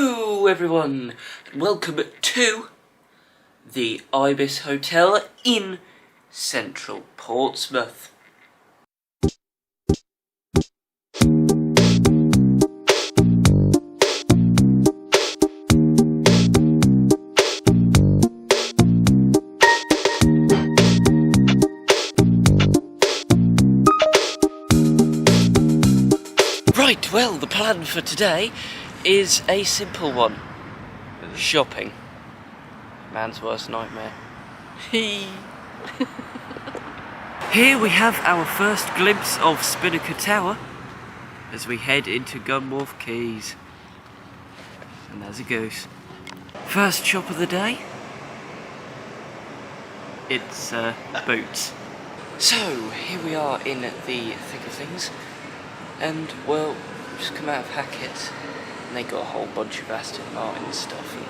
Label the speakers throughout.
Speaker 1: Hello everyone, welcome to the Ibis Hotel in central Portsmouth. Right, well, the plan for today is a simple one. Shopping. Man's worst nightmare. Here we have our first glimpse of Spinnaker Tower as we head into Gunwharf Quays. And there's a goose. First shop of the day. It's boots. So, here we are in the thick of things. And, well, just come out of Hackett's. And they got a whole bunch of Aston Martin stuff, and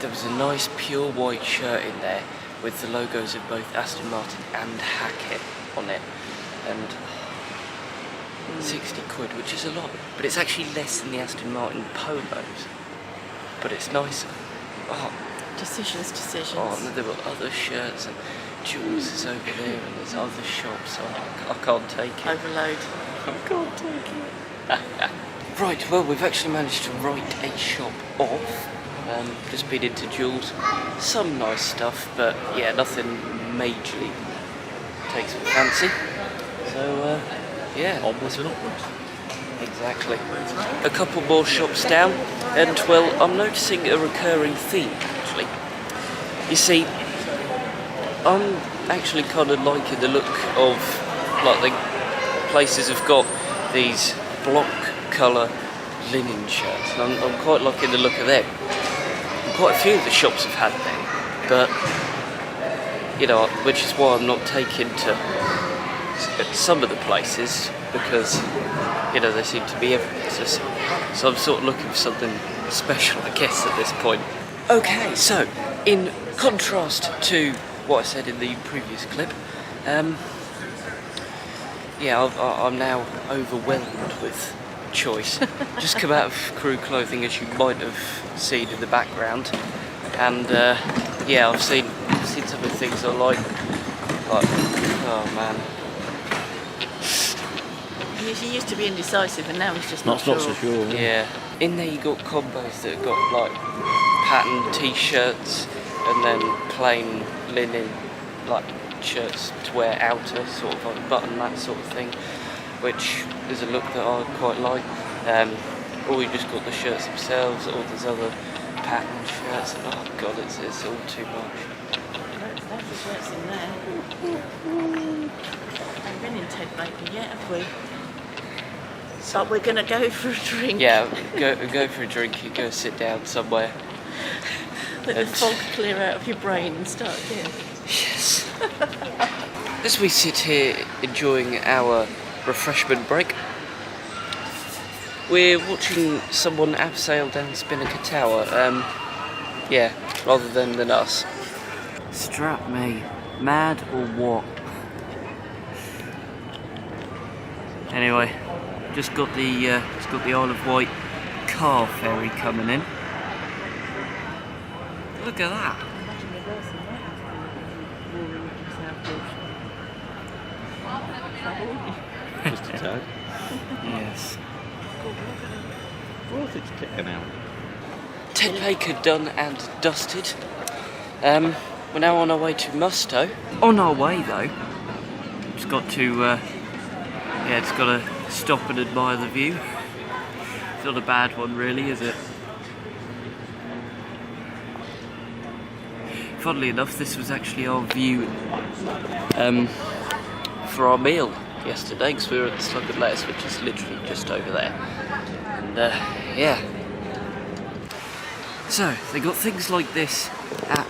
Speaker 1: there was a nice pure white shirt in there with the logos of both Aston Martin and Hackett on it, and 60 quid, which is a lot, but it's actually less than the Aston Martin polos, but it's nicer. Oh,
Speaker 2: Decisions.
Speaker 1: oh, and there were other shirts, and Jules is over there, and there's other shops. I can't take it.
Speaker 2: Overload.
Speaker 1: I can't take it. Right, well, we've actually managed to write a shop off. Just been into Jules. Some nice stuff, but yeah, nothing majorly takes my fancy. So, yeah.
Speaker 3: Onwards and upwards.
Speaker 1: Exactly. A couple more shops down, and well, I'm noticing a recurring theme, actually. You see, I'm actually kind of liking the look of, like, the places have got these block colour linen shirts, and I'm quite liking the look of them. And quite a few of the shops have had them, but you know, which is why I'm not taking to some of the places, because you know they seem to be everywhere. So I'm sort of looking for something special, I guess, at this point. Okay, so in contrast to what I said in the previous clip, yeah, I'm now overwhelmed with choice. Just come out of crew clothing, as you might have seen in the background, and yeah, I've seen some of the things I like, oh man.
Speaker 2: He used to be indecisive, and now he's just not
Speaker 3: so sure.
Speaker 1: Yeah, in there you got combos that have got like patterned t-shirts and then plain linen like shirts to wear outer, sort of like button, that sort of thing, which is a look that I quite like. Or you just got the shirts themselves, or there's other patterned shirts, and oh god, it's all too much.
Speaker 2: Loads of shirts in there. Haven't been in Ted Baker yet, have we? But we're going to go for a drink.
Speaker 1: Yeah, go for a drink, you go sit down somewhere.
Speaker 2: Let the fog clear out of your brain and start again.
Speaker 1: Yes. As we sit here enjoying our refreshment break, we're watching someone abseil down Spinnaker Tower. Yeah, rather than us. Strap me, mad or what? Anyway, just got the Isle of Wight car ferry coming in. Look at that.
Speaker 3: Just a tad.
Speaker 1: Yes.
Speaker 3: Worth it's kicking out.
Speaker 1: Ted Baker done and dusted. We're now on our way to Mustow. On our way though, just got to yeah, just got to stop and admire the view. It's not a bad one really, is it? Funnily enough, this was actually our view for our meal yesterday, because we were at the Slug and Lettuce, which is literally just over there. And yeah. So they got things like this at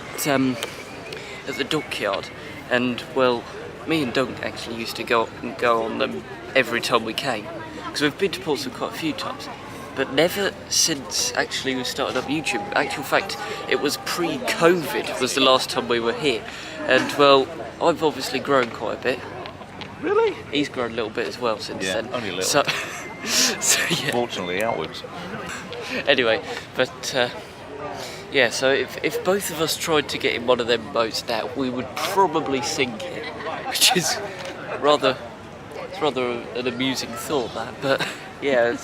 Speaker 1: the dockyard, and well, me and Dunk actually used to go on them every time we came, because we've been to Portsmouth quite a few times, but never since actually we started up YouTube. Actual fact, it was pre-COVID was the last time we were here, and well, I've obviously grown quite a bit.
Speaker 3: Really?
Speaker 1: He's grown a little bit as well since then.
Speaker 3: Only a little.
Speaker 1: So yeah.
Speaker 3: Fortunately, outwards.
Speaker 1: Anyway, but yeah, so if both of us tried to get in one of them boats now, we would probably sink it, which is rather an amusing thought, that. But yeah,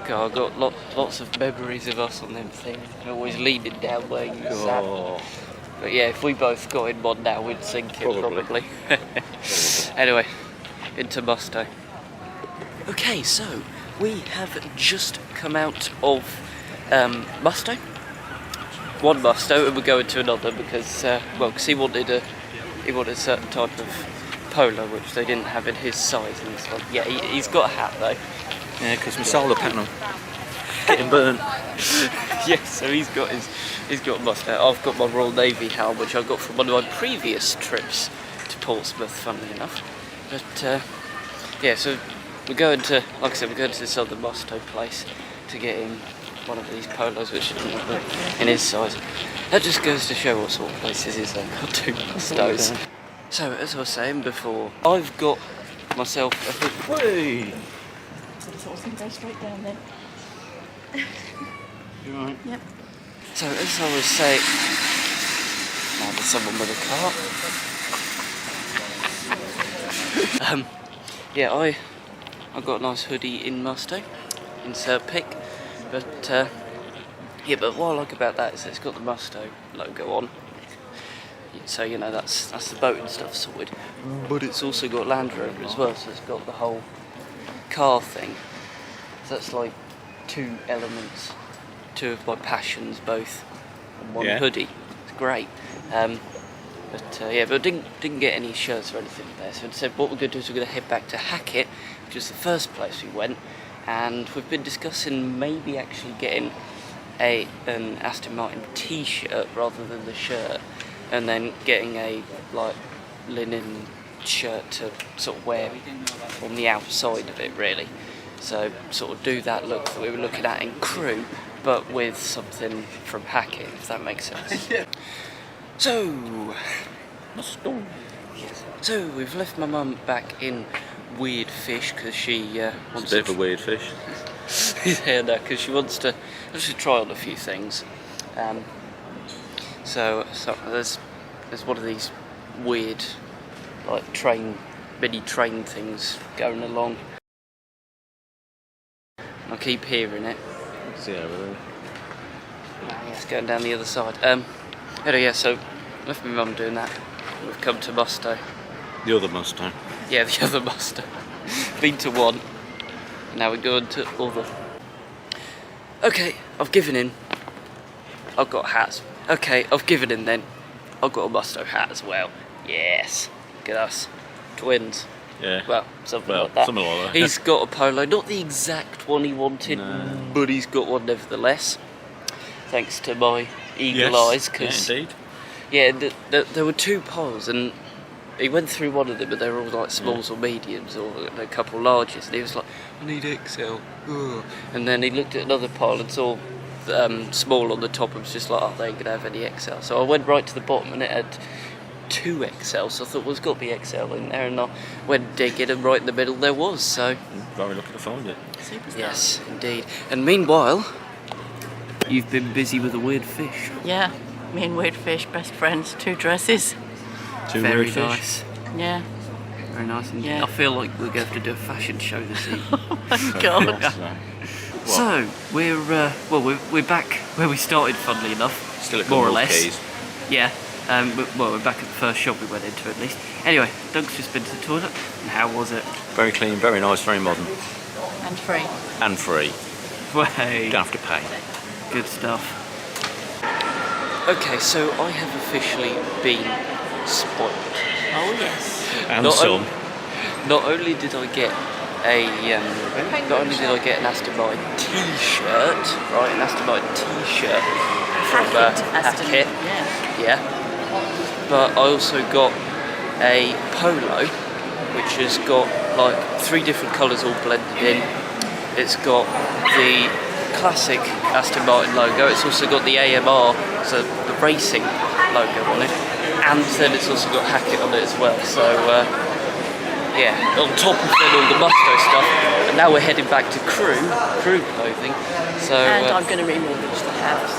Speaker 1: God, I've got lots of memories of us on them things, always leaning down where you sat. But yeah, if we both got in one now, we'd sink it probably. Anyway, into Musto. Okay, so we have just come out of Musto. One Musto, and we're going to another because because he wanted a certain type of polo which they didn't have in his size, and it's like, yeah, he's got a hat though.
Speaker 3: Yeah, because my solar panel getting burnt.
Speaker 1: Yeah, so he's got a Musto. I've got my Royal Navy helm, which I got from one of my previous trips to Portsmouth, funnily enough. But yeah, so we're going to, like I said, we're going to this other Musto place to get in one of these polos which is in his size. That just goes to show what sort of places is there. Got two Mustos. So as I was saying before, I've got myself a hood.
Speaker 3: Whee!
Speaker 2: So I was going to go straight down then.
Speaker 3: You alright?
Speaker 2: Yep.
Speaker 1: So as I was saying, now there's someone with a car. Yeah, I got a nice hoodie in Musto, insert pic, but yeah, but what I like about that is that it's got the Musto logo on, so you know that's the boat and stuff sorted. But it's also got Land Rover as well, so it's got the whole car thing. So that's like two elements, two of my passions both on one hoodie. It's great. But yeah, but didn't get any shirts or anything there. So instead, what we're going to do is we're going to head back to Hackett, which is the first place we went, and we've been discussing maybe actually getting an Aston Martin T-shirt rather than the shirt, and then getting a like linen shirt to sort of wear on the outside of it, really. So sort of do that look that we were looking at in Crewe, but with something from Hackett, if that makes sense. So we've left my mum back in Weird Fish because she wants
Speaker 3: It's a bit of a weird fish.
Speaker 1: yeah, no, because she wants to try on a few things. So there's one of these weird like mini train things going along. I keep hearing it.
Speaker 3: See over there.
Speaker 1: It's going down the other side. Anyway, yeah, so left my mum doing that. We've come to Musto.
Speaker 3: The other Mustang.
Speaker 1: Yeah, the other Musto. Been to one. Now we're going to other. Okay, I've given in. I've got hats. Okay, I've given in then. I've got a Musto hat as well. Yes. Look at us. Twins.
Speaker 3: Yeah.
Speaker 1: Well, something like that.
Speaker 3: Something like that.
Speaker 1: He's got a polo, not the exact one he wanted, but he's got one nevertheless. Thanks to my eagle eyes, because there were two poles, and he went through one of them, but they were all like smalls or mediums, or a couple larges, and he was like, I need XL. Ugh. And then he looked at another pile and saw small on the top, and was just like, oh, they ain't gonna have any XL. So I went right to the bottom, and it had 2XL, so I thought, well, there's got to be XL in there, and I went digging, and right in the middle there was, so...
Speaker 3: Very lucky to find it.
Speaker 2: Superstar.
Speaker 1: Yes, indeed. And meanwhile, you've been busy with a weird fish.
Speaker 2: Yeah, me and Weird Fish, best friends, 2 dresses.
Speaker 3: Two
Speaker 1: Very
Speaker 3: weird fish.
Speaker 1: nice.
Speaker 2: Yeah.
Speaker 1: Very nice indeed.
Speaker 2: Yeah.
Speaker 1: I feel like we're going to have to do a fashion show this evening.
Speaker 2: Oh my god.
Speaker 1: So, we're back where we started, funnily enough.
Speaker 3: Still at
Speaker 1: more or
Speaker 3: Gunwharf
Speaker 1: less.
Speaker 3: Quays.
Speaker 1: Yeah. We're back at the first shop we went into at least. Anyway, Doug's just been to the toilet, and how was it?
Speaker 3: Very clean, very nice, very modern.
Speaker 2: And free.
Speaker 3: And free.
Speaker 1: Way.
Speaker 3: Don't have to pay.
Speaker 1: Good stuff. Okay, so I have officially been spoiled.
Speaker 2: Oh yes.
Speaker 3: And
Speaker 1: Not
Speaker 3: some.
Speaker 1: Not only did I get an Aston Martin T-shirt, right? An Aston Martin T-shirt from Hackett. Yeah. But I also got a polo, which has got like 3 different colours all blended in. It's got the classic Aston Martin logo. It's also got the AMR, so the racing logo on it, and then it's also got Hackett on it as well. So yeah, on top of then all the Musto stuff, and now we're heading back to crew clothing. So
Speaker 2: And I'm going to remortgage the house.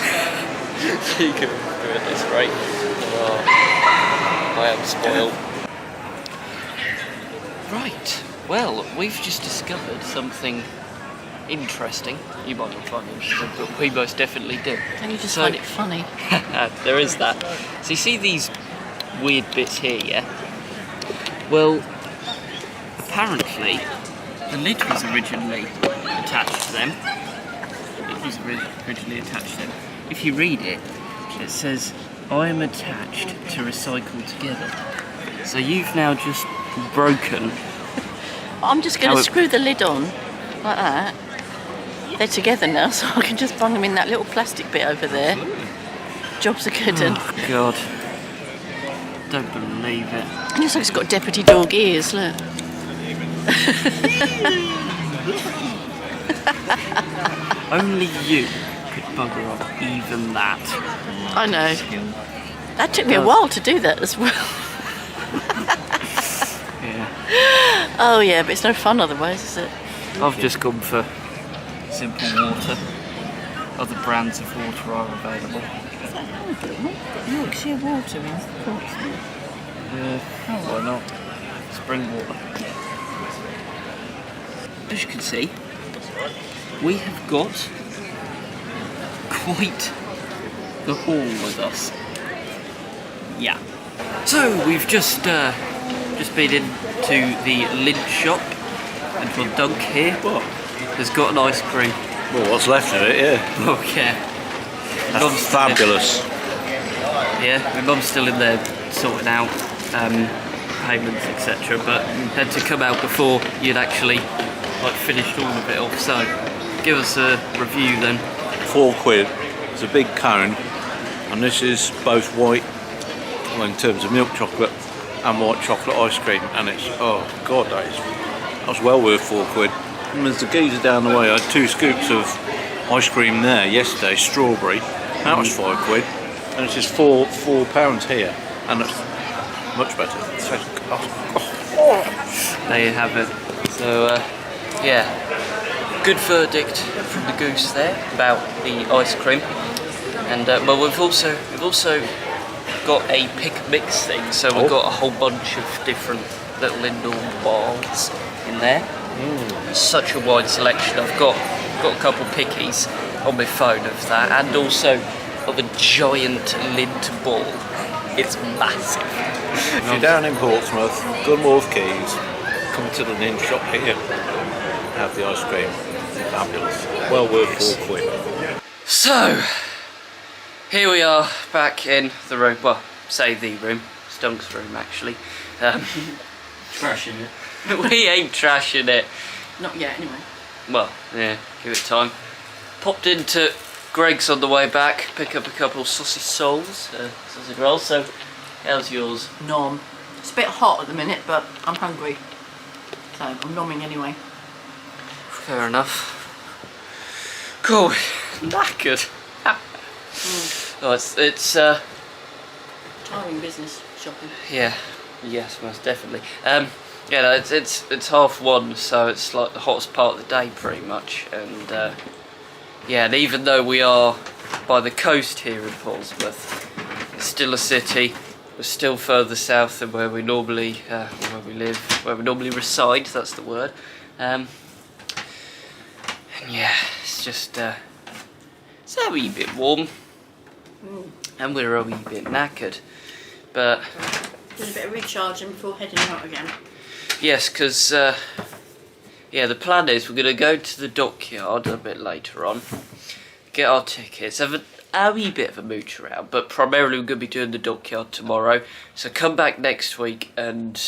Speaker 1: you can do it this right. Oh, I am spoiled. Right, well, we've just discovered something interesting. You might not find it interesting, but we most definitely do.
Speaker 2: And you just find it funny.
Speaker 1: There is that. So you see these weird bits here, yeah? Well, apparently the lid was originally attached to them. It was originally attached to them. If you read it, it says, "I am attached to recycle together." So you've now just broken.
Speaker 2: I'm just going to screw the lid on like that. They're together now, so I can just bung them in that little plastic bit over there. Jobs are good.
Speaker 1: Oh God! Don't believe it.
Speaker 2: It looks like it's got deputy dog ears. Look.
Speaker 1: Only you could bugger up even that.
Speaker 2: I know. That took me a while to do that as well.
Speaker 1: Yeah.
Speaker 2: Oh yeah, but it's no fun otherwise, is it?
Speaker 1: I've just gone for simple water. Other brands of water are available.
Speaker 2: Is that Yorkshire water in Portsmouth?
Speaker 1: Yeah, why not? Spring water. As you can see, we have got quite the haul with us. Yeah. So we've just been into the lid shop, and well, Doug here has got an ice cream.
Speaker 3: Well, what's left of it, yeah.
Speaker 1: Oh yeah.
Speaker 3: That's fabulous.
Speaker 1: Yeah, my mum's still in there sorting out payments, etc. But had to come out before you'd actually finished all of it off. So give us a review then.
Speaker 3: £4. It's a big cone, and this is both white, well, in terms of milk chocolate, and white chocolate ice cream, and it's, oh God, that was well worth £4. And there's the geezer down the way. I had 2 scoops of ice cream there yesterday, strawberry. That was £5, and it's just £4 here, and it's much better. So,
Speaker 1: There you have it. So yeah, good verdict from the goose there about the ice cream. And well, we've also got a pick mix thing. So we've got a whole bunch of different little indoor bars in there. Such a wide selection. I've got a couple pickies on my phone of that, and also of a giant lint ball. It's massive.
Speaker 3: if you're down in Portsmouth, Gunwharf Quays, come to the lid shop here. Have the ice cream. Fabulous. Well worth £4.
Speaker 1: So here we are back in the room. Well, say the room. Stunk's room actually. Trashing it. We ain't trashing it.
Speaker 2: Not yet, anyway.
Speaker 1: Well, yeah, give it time. Popped into Greg's on the way back, pick up a couple of sausage soles, sausage rolls. So, how's yours?
Speaker 2: Nom. It's a bit hot at the minute, but I'm hungry. So I'm nomming anyway.
Speaker 1: Fair enough. Cool. Knackered. Oh, it's
Speaker 2: Tiring business shopping.
Speaker 1: yeah, yes, most definitely. Yeah, no, it's 1:30, so it's like the hottest part of the day, pretty much. And yeah, and even though we are by the coast here in Portsmouth, it's still a city. We're still further south than where we normally where we live, where we normally reside. That's the word. And yeah, it's just it's a wee bit warm, and we're a wee bit knackered, but.
Speaker 2: Did a bit of recharging before heading out again.
Speaker 1: Yes, because yeah, the plan is we're going to go to the dockyard a bit later on, get our tickets, have a wee bit of a mooch around, but primarily we're going to be doing the dockyard tomorrow. So come back next week, and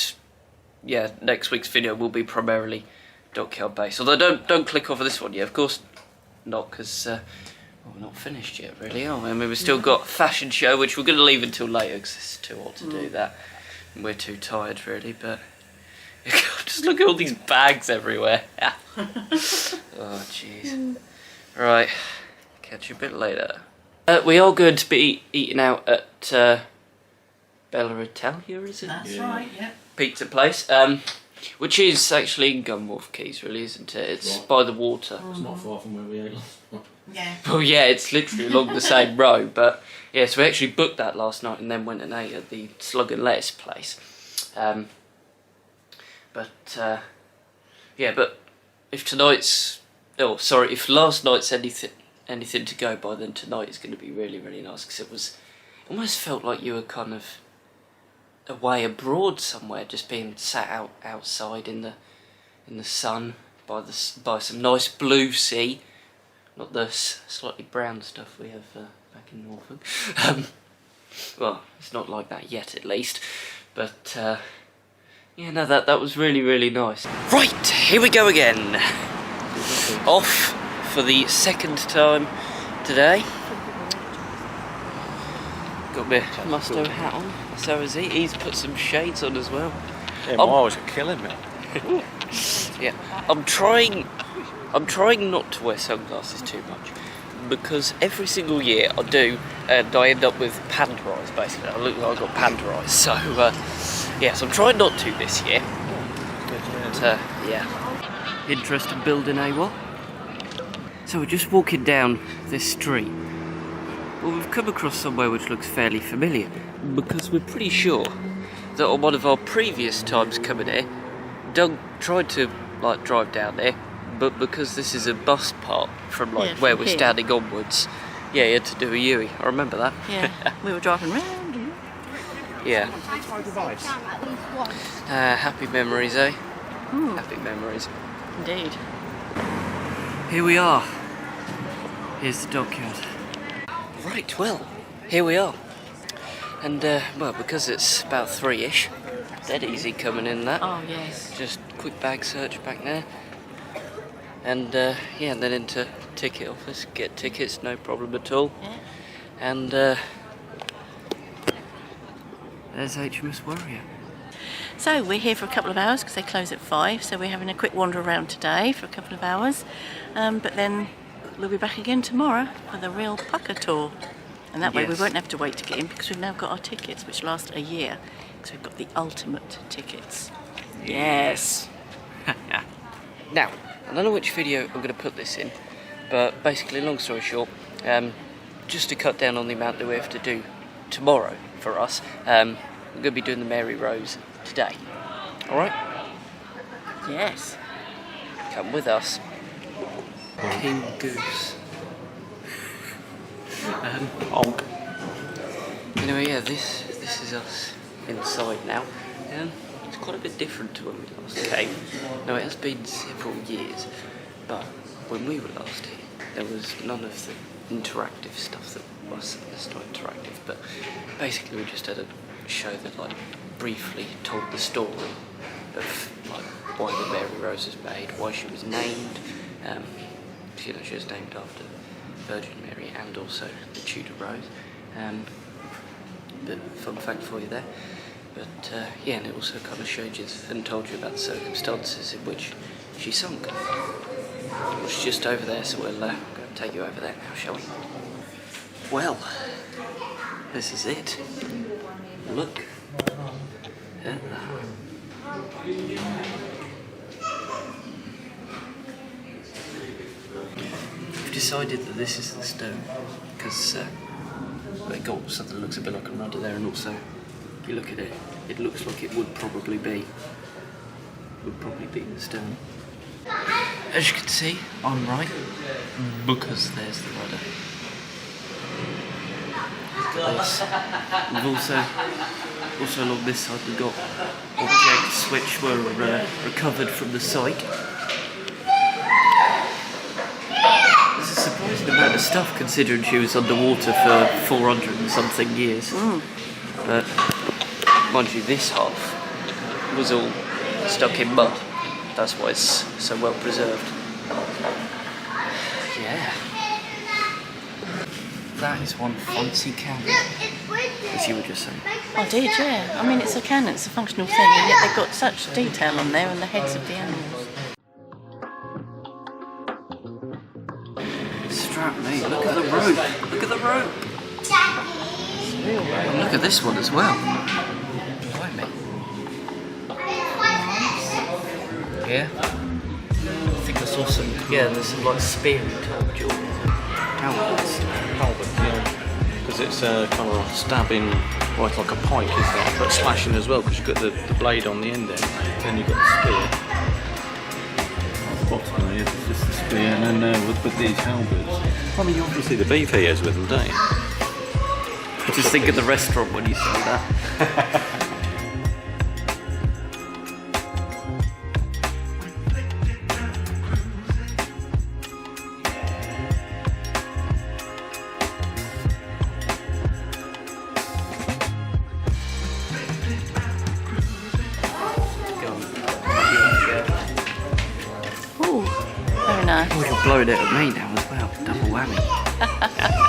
Speaker 1: yeah, next week's video will be primarily dockyard based. Although don't click off of this one yet, of course not, because well, we're not finished yet, really, are we? I mean, we've still got a fashion show, which we're going to leave until later because it's too hot to do that, and we're too tired, really, but. Just look at all these bags everywhere. Oh, jeez. Right, catch you a bit later. We are going to be eating out at Bella Italia, is it?
Speaker 2: That's right, yeah.
Speaker 1: Pizza place. Which is actually in Gunwharf Quays, really, isn't it? It's by the water.
Speaker 4: It's not far from where we ate last night.
Speaker 2: Yeah.
Speaker 1: Well, yeah, it's literally along the same road, but yeah, so we actually booked that last night and then went and ate at the Slug and Lettuce place. Yeah, but if if last night's anything to go by, then tonight is going to be really, really nice, because it almost felt like you were kind of away abroad somewhere, just being sat outside in the sun by some nice blue sea, not the slightly brown stuff we have back in Norfolk. Well, it's not like that yet, at least, but yeah, no, that was really, really nice. Right, here we go again. Off for the second time today. Got my Musto hat on, so has he. He's put some shades on as well.
Speaker 3: Yeah, my eyes are killing me.
Speaker 1: Yeah, I'm trying not to wear sunglasses too much, because every single year I do, and I end up with panda eyes, basically. I look like I've got panda eyes, so yeah, so I'm trying not to this year. But yeah. Interesting building, eh, what? So we're just walking down this street. Well, we've come across somewhere which looks fairly familiar, because we're pretty sure that on one of our previous times coming here, Doug tried to drive down there, but because this is a bus park from where we're standing onwards, yeah, he had to do a U-turn. I remember that.
Speaker 2: Yeah, we were driving round.
Speaker 1: Yeah. Happy memories, eh? Happy memories.
Speaker 2: Indeed.
Speaker 1: Here we are. Here's the dockyard. Right, well, here we are. And, well, because it's about 3-ish, dead easy coming in that.
Speaker 2: Oh, yes.
Speaker 1: Just quick bag search back there. And, yeah, and then into ticket office, get tickets, no problem at all.
Speaker 2: Yeah.
Speaker 1: And, there's HMS Warrior.
Speaker 2: So we're here for a couple of hours because they close at 5, so we're having a quick wander around today for a couple of hours, but then we'll be back again tomorrow for the real pucker tour, and that way we won't have to wait to get in because we've now got our tickets which last a year, because we've got the ultimate tickets. Yes.
Speaker 1: Now, I don't know which video I'm going to put this in, but basically, long story short, just to cut down on the amount that we have to do tomorrow for us, we're going to be doing the Mary Rose today. Alright?
Speaker 2: Yes.
Speaker 1: Come with us. King Goose. Anyway, yeah, this is us inside now. It's quite a bit different to when we last came. Now, it has been several years, but when we were last here, there was none of the interactive stuff that was. It's not interactive, but basically we just had a show that briefly told the story of why the Mary Rose was made, why she was named. She was named after Virgin Mary and also the Tudor Rose. Bit fun fact for you there. But yeah, and it also kind of showed you and told you about the circumstances in which she sunk. It's just over there, so we'll go and take you over there now, shall we? Well, this is it. Look at that. We've decided that this is the stone because they got something that looks a bit like a rudder there, and also if you look at it, it looks like it would probably be the stone. As you can see, I'm right because there's the rudder. We've also along this side we've got objects which were recovered from the site. There's a surprising amount of stuff considering she was underwater for 400 and something years. But mind you, this half was all stuck in mud. That's why it's so well preserved. Yeah. That is one fancy cannon, as you were just saying.
Speaker 2: I did, yeah. I mean, it's a cannon, it's a functional thing, and yet they've got such detail on there and the heads of the animals.
Speaker 1: Strap me, look at the rope, look at the rope.
Speaker 2: It's real rope.
Speaker 1: And look at this one as well. Blimey. here. I think I saw some, there's some like spearing type jewels. Halberds.
Speaker 3: Halberd, yeah. Because it's kind of stabbing, well, it's like a pike, isn't it? But slashing as well, because you've got the blade on the end there. Then you've got the spear. Bottom there, it's just the spear, and then with these halberds. I mean, you obviously the beef ears with them, don't you?
Speaker 1: I just think of the restaurant when you say that.
Speaker 2: Ooh, very nice.
Speaker 1: Oh, you're blowing it at me now as well. Double whammy.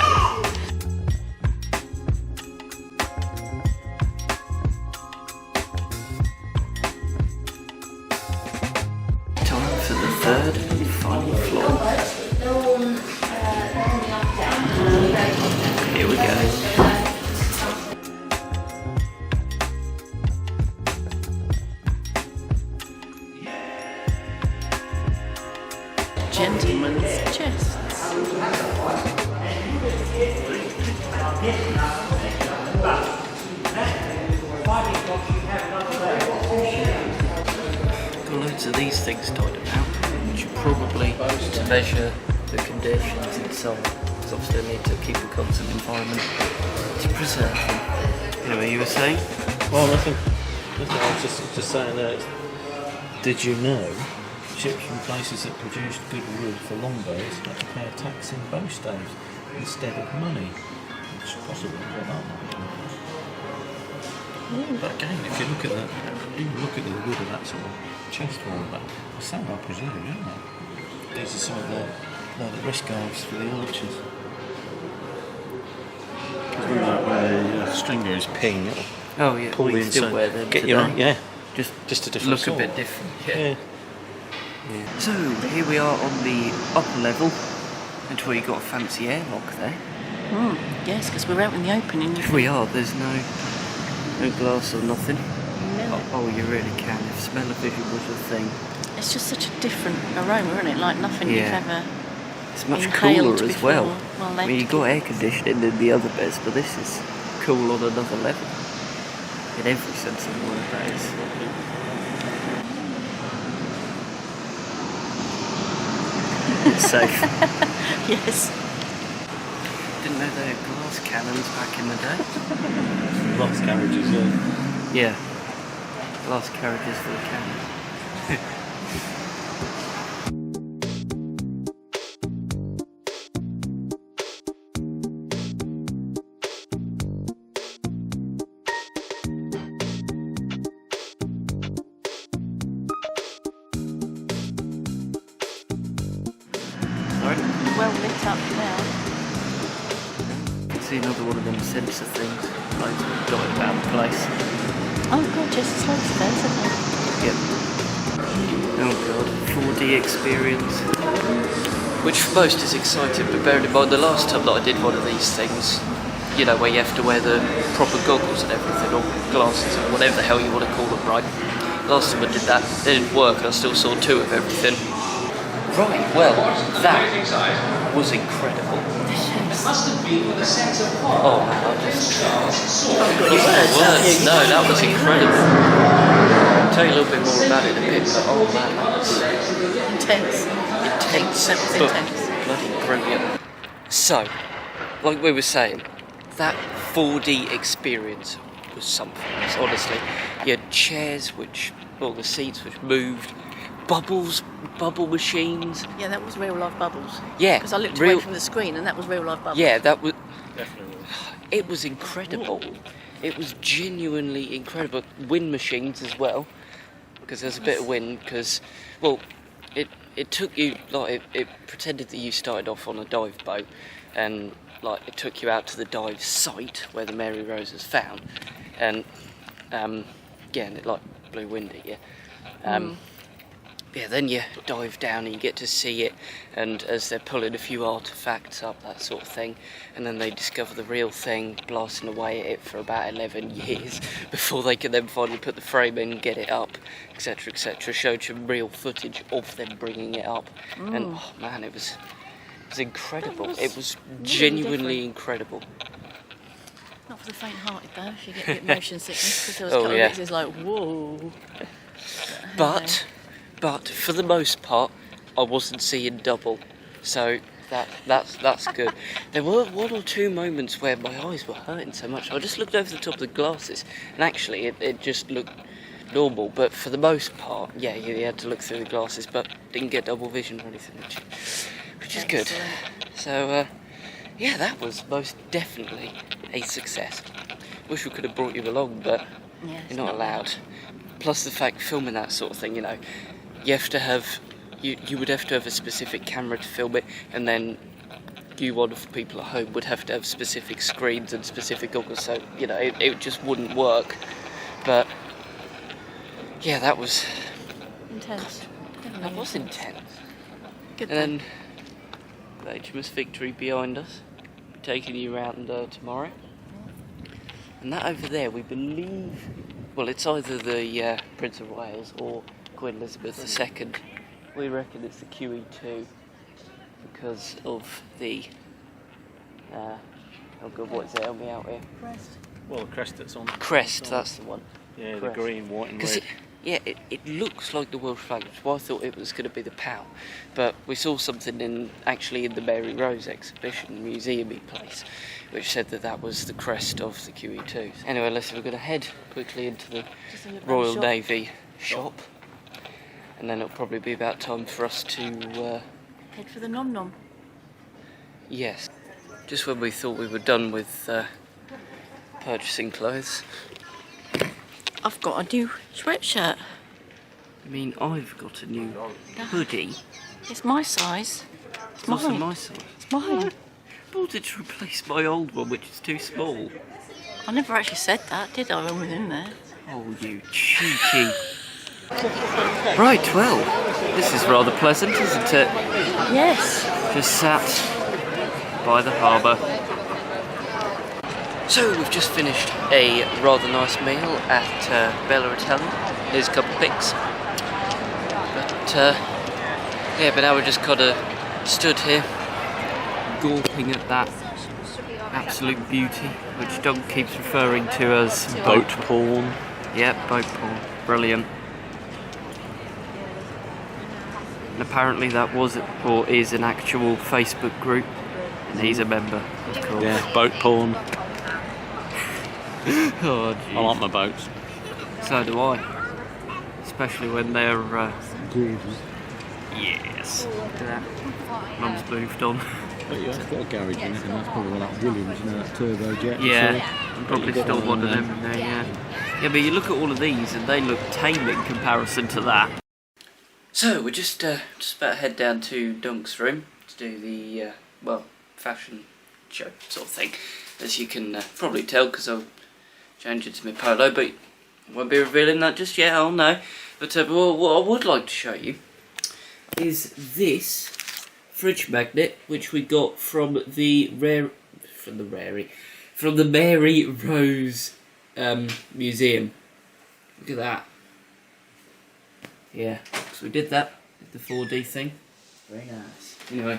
Speaker 1: Time for the third and final floor. Here we go.
Speaker 2: Gentlemen's chests.
Speaker 1: Got loads of these things tied about, which are probably to measure the conditions and so on. Because obviously I need to keep a constant environment to preserve them. Anyway, you were saying?
Speaker 3: Well, nothing. I was just saying that. Did you know ships from places that produced good wood for longbows had to pay a tax in bow staves instead of money? Which possibly what that might be. But again, if you look at that, even look at the wood of that sort of chest wall, but I say I presume, don't they? These are some of the wrist guards for the archers. Because where the stringer is ping, it'll
Speaker 1: Oh yeah,
Speaker 3: pull
Speaker 1: we
Speaker 3: the
Speaker 1: still
Speaker 3: inside.
Speaker 1: wear them
Speaker 3: Get
Speaker 1: today.
Speaker 3: your yeah.
Speaker 1: Just
Speaker 3: a different
Speaker 1: look
Speaker 3: sort.
Speaker 1: a bit different.
Speaker 3: Yeah.
Speaker 1: Yeah. So here we are on the upper level, and where you got a fancy airlock there.
Speaker 2: Yes, because we're out in the open.
Speaker 1: We are. There's no glass or nothing.
Speaker 2: No.
Speaker 1: Oh, you really can. If smell-o-vision was a thing.
Speaker 2: It's just such a different aroma, isn't it? Like nothing you've
Speaker 1: Yeah.
Speaker 2: ever.
Speaker 1: It's much
Speaker 2: inhaled
Speaker 1: cooler as
Speaker 2: before.
Speaker 1: well.
Speaker 2: Well,
Speaker 1: I mean, you got air conditioning in the other beds, but this is cool on another level. In every sense of the word, that is. It's safe.
Speaker 2: Yes.
Speaker 1: Didn't know they had glass cannons back in the day.
Speaker 3: Glass carriages, yeah.
Speaker 1: Yeah. Glass carriages for the cannon.
Speaker 2: Well lit up now.
Speaker 1: You can see another one of them sensor things like dotted about the place.
Speaker 2: Oh god, just as loads of those, isn't
Speaker 1: Yep. Oh god, 4D experience. Which for most is exciting, but bearing in mind the last time that I did one of these things, you know, where you have to wear the proper goggles and everything, or glasses, or whatever the hell you want to call them, right? Last time I did that, it didn't work and I still saw 2 of everything. Right, well, that was incredible. Oh man, I just words. No, that was incredible. I'll tell you a little bit more about it in a bit, but oh man, that was
Speaker 2: Intense.
Speaker 1: intense,
Speaker 2: That was
Speaker 1: but
Speaker 2: intense.
Speaker 1: bloody brilliant. So, like we were saying, that 4D experience was something else, honestly. You had chairs which, well, the seats which moved, bubble machines.
Speaker 2: Yeah, that was real life bubbles.
Speaker 1: Yeah,
Speaker 2: Because I looked
Speaker 1: real-
Speaker 2: away from the screen and that was real life bubbles.
Speaker 1: Yeah, that was.
Speaker 3: Definitely.
Speaker 1: It was incredible. It was genuinely incredible. Wind machines as well, because there's a bit of wind. Because, well, it took you like it pretended that you started off on a dive boat, and like it took you out to the dive site where the Mary Rose is found, and again it like blew wind at you. yeah, then you dive down and you get to see it, and as they're pulling a few artefacts up, that sort of thing, and then they discover the real thing, blasting away at it for about 11 years before they can then finally put the frame in, get it up, etc, etc. Showed some real footage of them bringing it up, and oh man, it was incredible. It was genuinely incredible.
Speaker 2: Not for the faint-hearted though, if you get a bit motion sickness, because there was a couple of bits it's like, whoa.
Speaker 1: But for the most part, I wasn't seeing double, so that's good. There were 1 or 2 moments where my eyes were hurting so much. I just looked over the top of the glasses, and actually it just looked normal. But for the most part, yeah, you had to look through the glasses, but didn't get double vision or anything, which is good. So yeah, that was most definitely a success. Wish we could have brought you along, but you're not allowed. Plus the fact filming that sort of thing, you know, you have to have, you would have to have a specific camera to film it, and then you, one of the people at home, would have to have specific screens and specific goggles, so, you know, it just wouldn't work. but yeah, that was
Speaker 2: intense.
Speaker 1: That was intense.
Speaker 2: Good.
Speaker 1: And then the HMS Victory behind us, taking you around tomorrow. And that over there, we believe, well, it's either the Prince of Wales or Queen Elizabeth II. We reckon it's the QE2 because of the, oh god, what is it? Help me out here.
Speaker 2: Crest.
Speaker 3: Well, the crest that's on.
Speaker 1: Crest, that's the one.
Speaker 3: Yeah,
Speaker 1: Crest.
Speaker 3: the green, white and red.
Speaker 1: It looks like the Welsh flag, which is why I thought it was going to be the POW. But we saw something actually in the Mary Rose exhibition, museum-y place, which said that was the crest of the QE2. Anyway, listen, we're going to head quickly into the Royal Navy shop. And then it'll probably be about time for us to...
Speaker 2: head for the Nom Nom.
Speaker 1: Yes. Just when we thought we were done with purchasing clothes.
Speaker 2: I've got a new sweatshirt.
Speaker 1: I mean, I've got a new hoodie.
Speaker 2: It's my size. It's
Speaker 1: Also
Speaker 2: mine.
Speaker 1: my size.
Speaker 2: It's mine.
Speaker 1: I bought it to replace my old one, which is too small.
Speaker 2: I never actually said that, did I, when we were in there?
Speaker 1: Oh, you cheeky. Right, well, this is rather pleasant, isn't it?
Speaker 2: Yes.
Speaker 1: Just sat by the harbour. So we've just finished a rather nice meal at Bella Italian. Here's a couple of pics. But yeah, but now we're just kind of stood here, gawping at that absolute beauty, which Doug keeps referring to as
Speaker 3: Boat porn.
Speaker 1: Yep, boat porn. Brilliant. And apparently that was or is an actual Facebook group, and he's a member, of course.
Speaker 3: Yeah, boat porn.
Speaker 1: Oh, geez.
Speaker 3: I like my boats.
Speaker 1: So do I. Especially when they're...
Speaker 4: Gorgeous.
Speaker 1: Yes. Look at that. Mum's moved on.
Speaker 4: But yeah, I've got a garage in it, and that's probably one of that Williams, you know, that turbo jet.
Speaker 1: Yeah, probably still one of them in there, yeah. Yeah, but you look at all of these and they look tame in comparison to that. So, we're just about to head down to Dunk's room to do the, well, fashion show sort of thing. As you can probably tell, because I'll change it to my polo, but I won't be revealing that just yet, I'll know. But what I would like to show you is this fridge magnet, which we got from the Mary Rose Museum. Look at that. Yeah, so we did that, the 4D thing. Very nice. Anyway,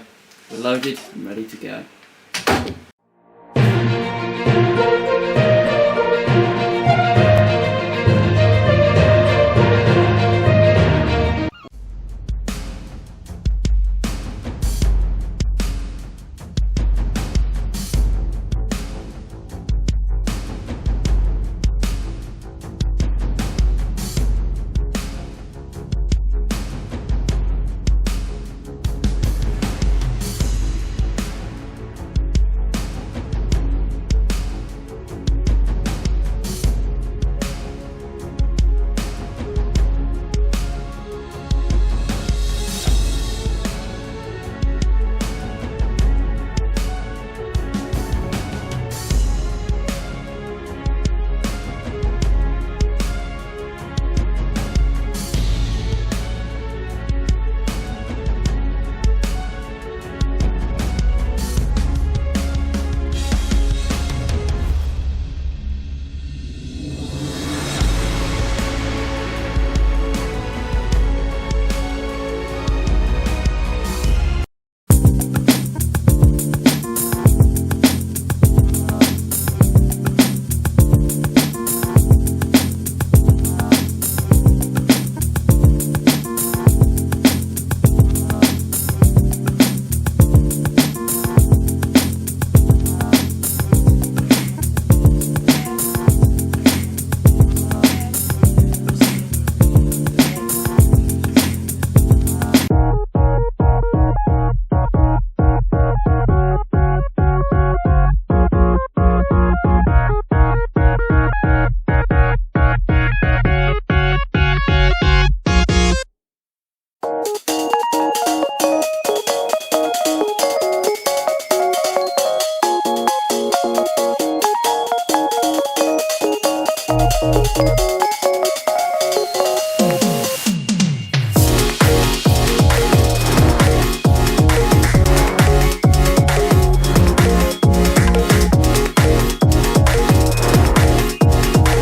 Speaker 1: we're loaded and ready to go.